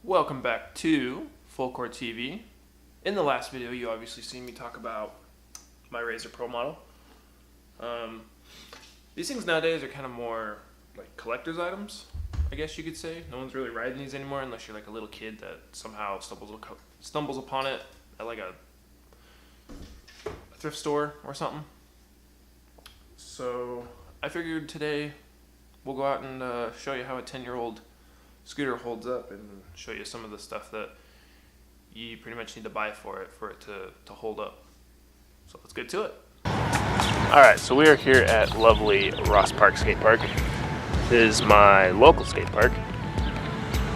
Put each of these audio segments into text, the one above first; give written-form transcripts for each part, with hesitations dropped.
Welcome back to Full Court TV. In the last video, you obviously seen me talk about my Razor Pro model. These things nowadays are kind of more like collector's items, I guess you could say. No one's really riding these anymore unless you're like a little kid that somehow stumbles upon it at like a thrift store or something. So I figured today we'll go out and show you how a 10-year-old scooter holds up and show you some of the stuff that you pretty much need to buy for it to hold up. So let's get to it. Alright, so we are here at lovely Ross Park Skate Park. This is my local skate park.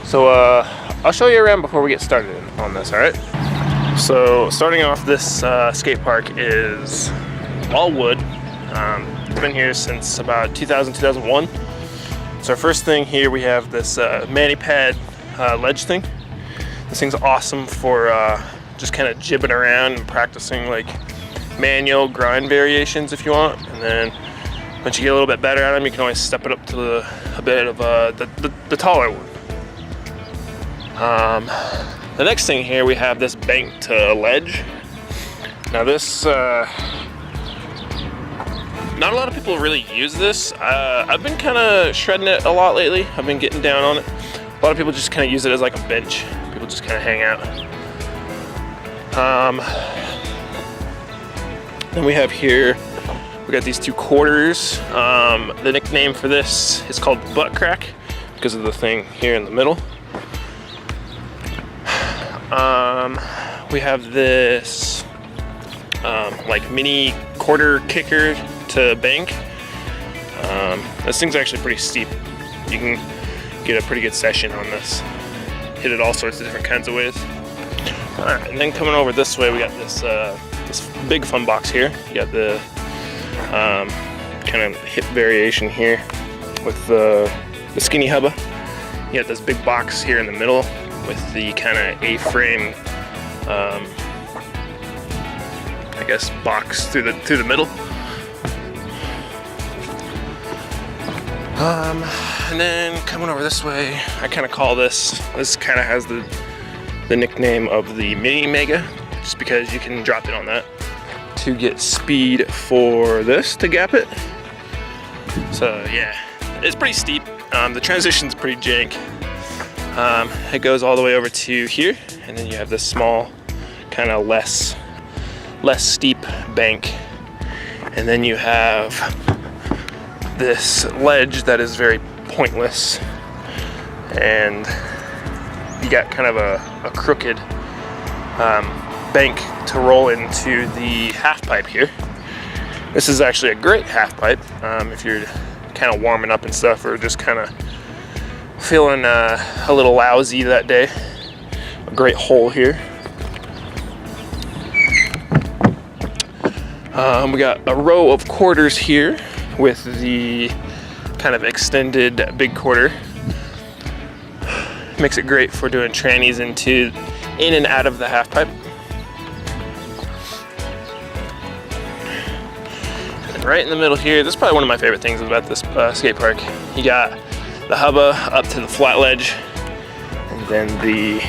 So I'll show you around before we get started on this, alright? So starting off, this skate park is all wood. It's been here since about 2001. So our first thing here, we have this mani pad ledge thing. This thing's awesome for just kind of jibbing around and practicing like manual grind variations if you want. And then once you get a little bit better at them, you can always step it up to a bit of the taller one. The next thing here, we have this banked ledge. Now this, not a lot of people really use this. I've been kind of shredding it a lot lately. I've been getting down on it. A lot of people just kind of use it as like a bench. People just kind of hang out. Then we have here, we got these two quarters. The nickname for this is called butt crack because of the thing here in the middle. We have this like mini quarter kicker to bank. This thing's actually pretty steep. You can get a pretty good session on this. Hit it all sorts of different kinds of ways. Alright, and then coming over this way, we got this this big fun box here. You got the kind of hip variation here with the skinny hubba. You got this big box here in the middle with the kind of A-frame I guess box through the middle. And then coming over this way, I kind of call this kind of has the nickname of the Mini Mega, just because you can drop it on that to get speed for this to gap it. So yeah, it's pretty steep. The transition's pretty jank. It goes all the way over to here, and then you have this small, kind of less steep bank, and then you have this ledge that is very pointless, and you got kind of a crooked bank to roll into the half pipe here. This is actually a great half pipe if you're kind of warming up and stuff, or just kind of feeling a little lousy that day. A great hole here. We got a row of quarters here with the kind of extended big quarter. Makes it great for doing trannies in and out of the half pipe. And right in the middle here, this is probably one of my favorite things about this skate park. You got the hubba up to the flat ledge, and then the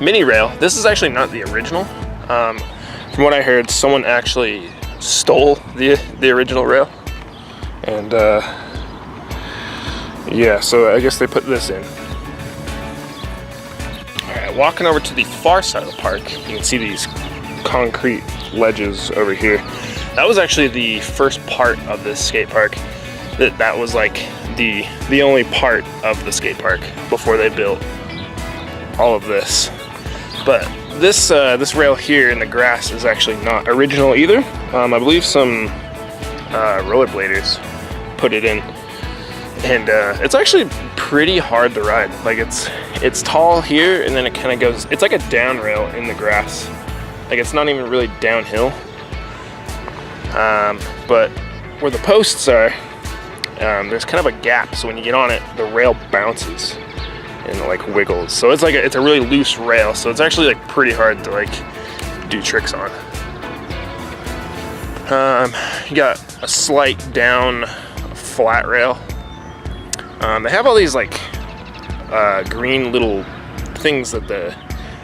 mini rail. This is actually not the original. From what I heard, someone actually stole the original rail, and yeah, so I guess they put this in. Alright, walking over to the far side of the park, you can see these concrete ledges over here. That was actually the first part of this skate park. That was like the only part of the skate park before they built all of this. But this rail here in the grass is actually not original either. I believe some rollerbladers put it in, and it's actually pretty hard to ride. Like it's tall here, and then it kind of goes. It's like a down rail in the grass. Like it's not even really downhill. But where the posts are, there's kind of a gap. So when you get on it, the rail bounces and like wiggles. So it's like it's a really loose rail. So it's actually like pretty hard to like do tricks on. You got a slight down flat rail. They have all these like green little things that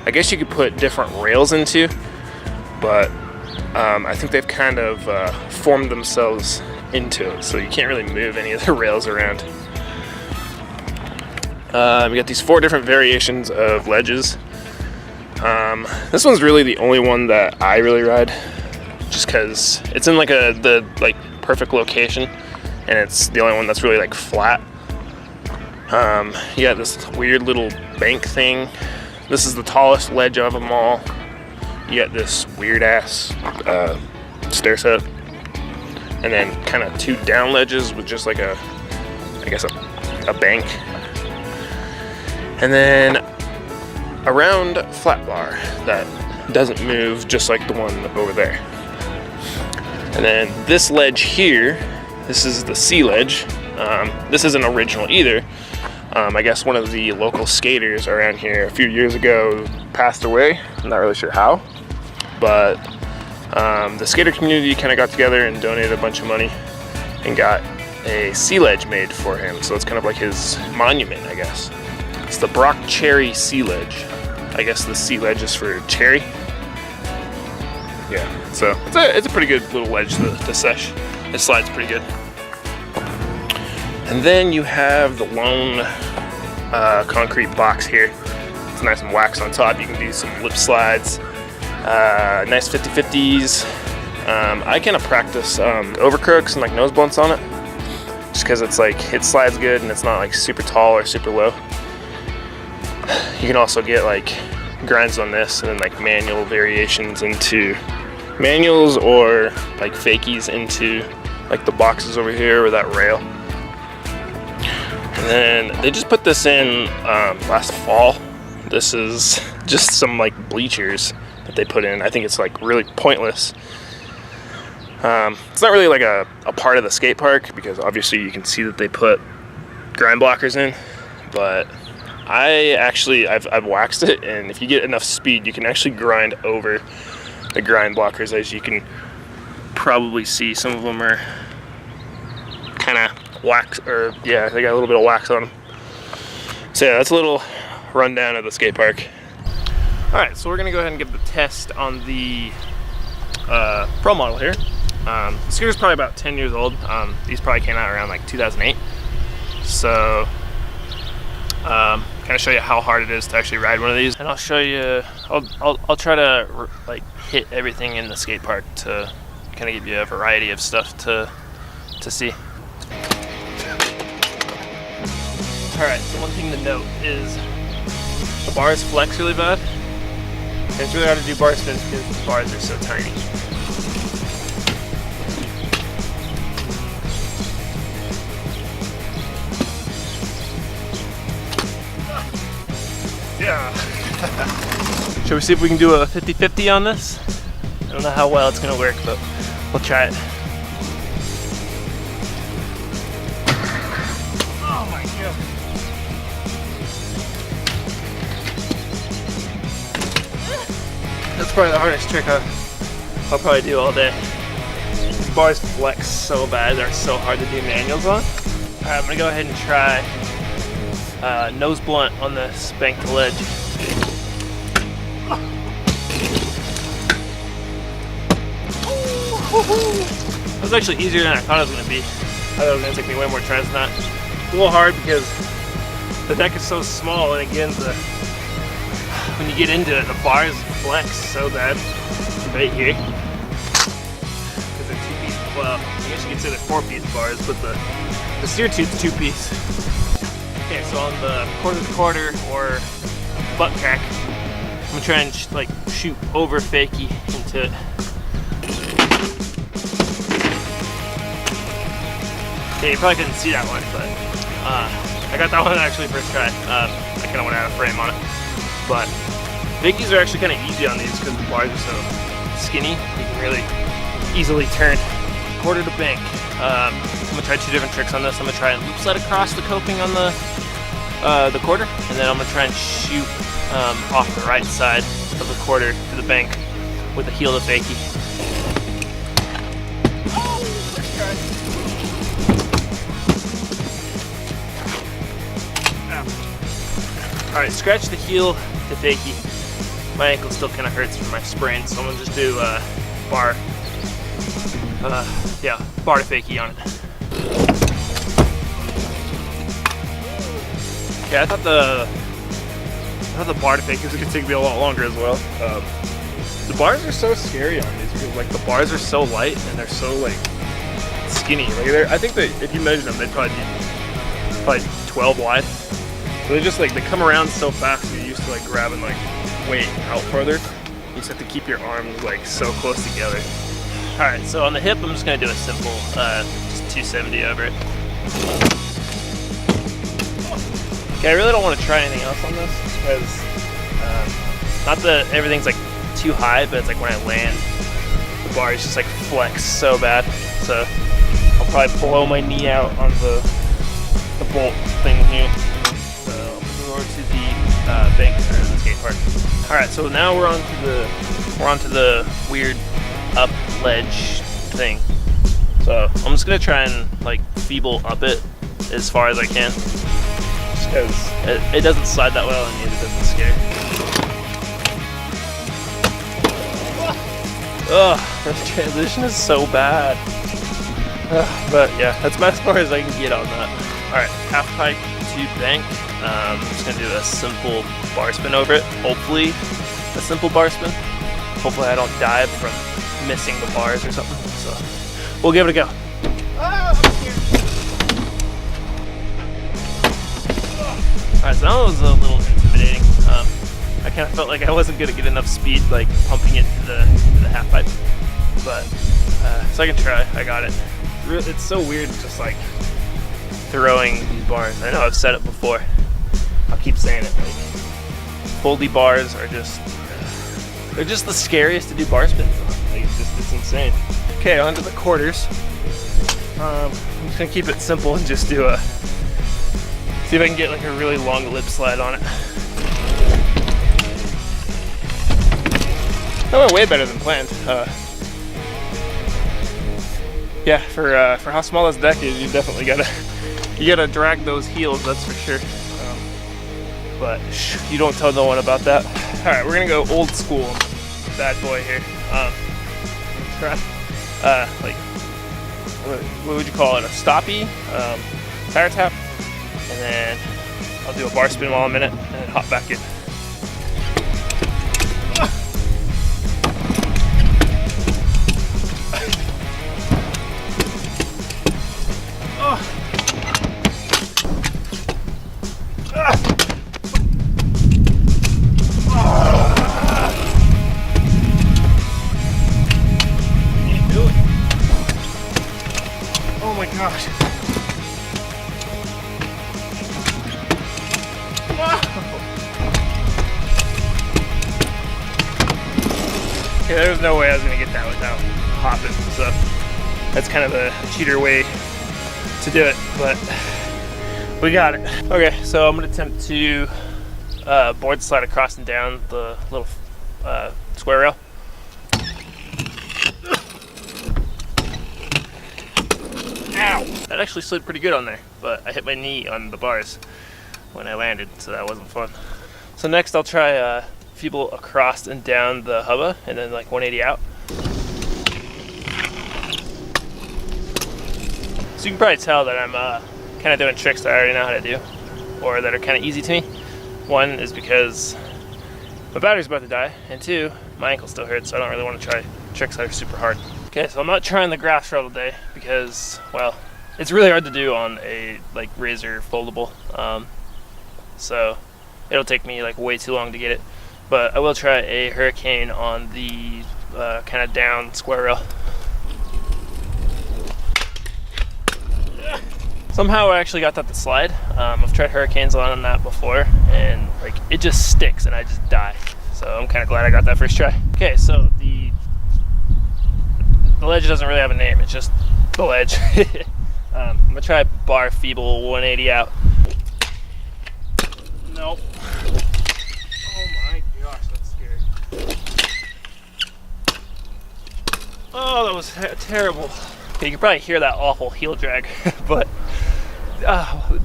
I guess you could put different rails into, but I think they've kind of formed themselves into it, so you can't really move any of the rails around. We got these 4 different variations of ledges. This one's really the only one that I really ride, just because it's in like the perfect location, and it's the only one that's really like flat. You got this weird little bank thing. This is the tallest ledge of them all. You got this weird ass stair set, and then kind of 2 down ledges with just like a bank, and then a round flat bar that doesn't move, just like the one over there. And then this ledge here, this is the C ledge. This isn't original either. I guess one of the local skaters around here a few years ago passed away. I'm not really sure how, but the skater community kind of got together and donated a bunch of money and got a C ledge made for him. So it's kind of like his monument, I guess. It's the Brock Cherry C ledge. I guess the C ledge is for cherry. Yeah, so it's a pretty good little ledge to sesh. It slides pretty good. And then you have the lone concrete box here. It's nice and waxed on top. You can do some lip slides, nice 50/50s. I kind of practice overcrooks and like nose blunts on it, just because it's like it slides good and it's not like super tall or super low. You can also get like grinds on this and then like manual variations into manuals, or like fakies into like the boxes over here or that rail. And then they just put this in last fall. This is just some like bleachers that they put in. I think it's like really pointless. It's not really like a part of the skate park, because obviously you can see that they put grind blockers in, but I've waxed it, and if you get enough speed, you can actually grind over the grind blockers. As you can probably see, some of them are kind of wax, or yeah, they got a little bit of wax on them. So yeah, that's a little rundown of the skate park. All right, so we're gonna go ahead and give the test on the Pro model here. The scooter's probably about 10 years old. These probably came out around like 2008. So kind of show you how hard it is to actually ride one of these, and I'll show you. I'll try to like hit everything in the skate park to kind of give you a variety of stuff to see. All right, so one thing to note is the bars flex really bad. And it's really hard to do bar spins because the bars are so tiny. Yeah. Shall we see if we can do a 50-50 on this? I don't know how well it's gonna work, but we'll try it. Oh my god. That's probably the hardest trick I'll probably do all day. These bars flex so bad, they're so hard to do manuals on. Alright, I'm gonna go ahead and try nose blunt on this bank to ledge. That was actually easier than I thought it was going to be. I thought it was going to take me way more tries than that. It's a little hard because the deck is so small, and again, when you get into it, the bars flex so bad right here. Because they're 2-piece, well, I guess you could say they're 4-piece bars, but the steer tooth's 2-piece. Okay, so on the quarter-to-quarter or butt crack, I'm gonna try and like shoot over fakie into it. Yeah, you probably couldn't see that one, but I got that one actually first try. I kind of went out of frame on it, but fakies are actually kind of easy on these because the bars are so skinny. You can really easily turn quarter to bank. I'm gonna try 2 different tricks on this. I'm gonna try and loop slide across the coping on the quarter, and then I'm gonna try and shoot off the right side of the quarter to the bank with the heel to fakie. All right, scratch the heel to fakie. My ankle still kind of hurts from my sprain, so I'm gonna just do bar to fakie on it. Okay, I thought the bar to fakie was gonna take me a lot longer as well. The bars are so scary on these because like the bars are so light and they're so like skinny. Like I think that if you measure them, they'd probably be 12 wide. So they just like they come around so fast. You're used to like grabbing like weight out further. You just have to keep your arms like so close together. All right, so on the hip, I'm just gonna do a simple, just 270 over it. Okay, I really don't want to try anything else on this because not that everything's like too high, but it's like when I land, the bar is just like flex so bad. So I'll probably blow my knee out on the bolt thing here. So I'll move over to the bank or the skate park. All right, so now we're onto the weird up ledge thing. So I'm just gonna try and like feeble up it as far as I can, just because it doesn't slide that well and neither does the skate. Ugh, this transition is so bad. But yeah, that's about as far as I can get on that. All right, half pipe to bank. I'm just gonna do a simple bar spin over it. Hopefully, a simple bar spin. Hopefully I don't dive from missing the bars or something. So we'll give it a go. All right, so that was a little intimidating. I kind of felt like I wasn't gonna get enough speed, like pumping into the half pipe. But second try, I got it. It's so weird, just like throwing these bars. I know I've said it before. I'll keep saying it. Like, foldy bars are just—they're just the scariest to do bar spins on. Like, it's insane. Okay, on to the quarters. I'm just gonna keep it simple and just do see if I can get like a really long lip slide on it. That went way better than planned. Yeah, for how small this deck is, you definitely gotta drag those heels, that's for sure. But you don't tell no one about that. All right, we're gonna go old school, bad boy here. Try like what would you call it? A stoppie, tire tap, and then I'll do a bar spin while I'm in it, and then hop back in. Oh my gosh. Okay, there was no way I was gonna get that without hopping, so that's kind of a cheater way to do it, but we got it. Okay, so I'm gonna attempt to board slide across and down the little square rail. Ow! That actually slid pretty good on there, but I hit my knee on the bars when I landed, so that wasn't fun. So next I'll try feeble across and down the hubba, and then like 180 out. So you can probably tell that I'm kind of doing tricks that I already know how to do, or that are kind of easy to me. One is because my battery's about to die, and two, my ankle still hurts, so I don't really want to try tricks that are super hard. Okay, so I'm not trying the grass rail today because, well, it's really hard to do on a like Razor foldable. So it'll take me like way too long to get it. But I will try a hurricane on the kind of down square rail. Somehow I actually got that to slide. I've tried hurricanes on that before, and like it just sticks and I just die. So I'm kind of glad I got that first try. Okay, so the ledge doesn't really have a name, it's just the ledge. I'm gonna try bar feeble 180 out. Nope. Oh my gosh, that's scary. Oh, that was terrible. Okay, you can probably hear that awful heel drag, but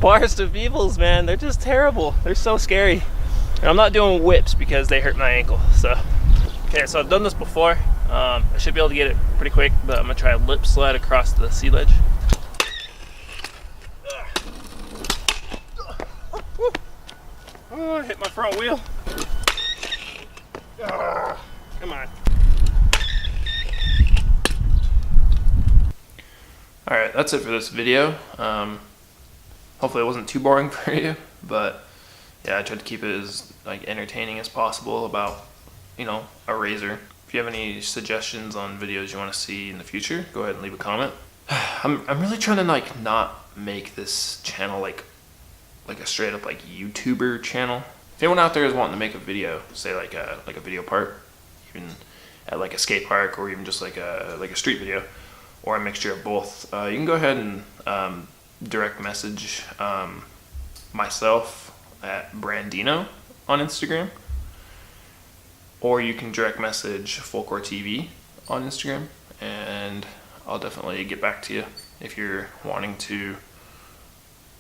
bars to feebles, man, they're just terrible. They're so scary. And I'm not doing whips because they hurt my ankle. So, okay, so I've done this before. I should be able to get it pretty quick, but I'm gonna try a lip slide across the sea ledge. Oh, I hit my front wheel. Come on. Alright, that's it for this video. Hopefully it wasn't too boring for you, but yeah, I tried to keep it as like entertaining as possible about, you know, a razor. If you have any suggestions on videos you want to see in the future, go ahead and leave a comment. I'm really trying to like not make this channel like a straight up like YouTuber channel. If anyone out there is wanting to make a video, say like a video part, even at like a skate park or even just like a street video, or a mixture of both, you can go ahead and direct message myself at Brandino on Instagram, or you can direct message Fullcore TV on Instagram, and I'll definitely get back to you if you're wanting to,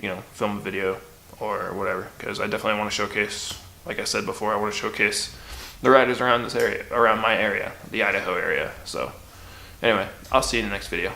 you know, film a video or whatever, because I definitely want to showcase, like I said before, I want to showcase the riders around this area, around my area, the Idaho area. So anyway, I'll see you in the next video.